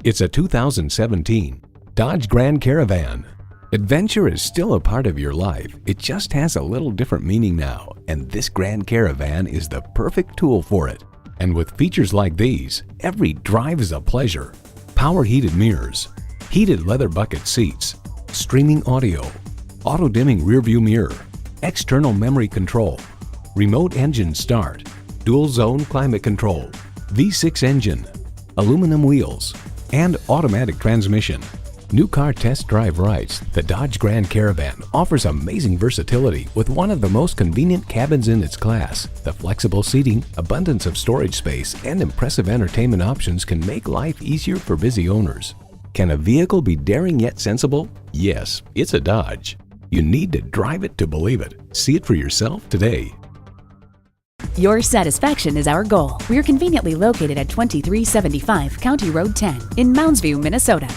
It's a 2017 Dodge Grand Caravan. Adventure is still a part of your life. It just has a little different meaning now, and this Grand Caravan is the perfect tool for it. And with features like these, every drive is a pleasure. Power heated mirrors, heated leather bucket seats, streaming audio, auto-dimming rearview mirror, external memory control, remote engine start, dual zone climate control, V6 engine, aluminum wheels, and automatic transmission. New Car Test Drive writes, the Dodge Grand Caravan offers amazing versatility with one of the most convenient cabins in its class. The flexible seating, abundance of storage space, and impressive entertainment options can make life easier for busy owners. Can a vehicle be daring yet sensible? Yes, it's a Dodge. You need to drive it to believe it. See it for yourself today. Your satisfaction is our goal. We're conveniently located at 2375 County Road 10 in Mounds View, Minnesota.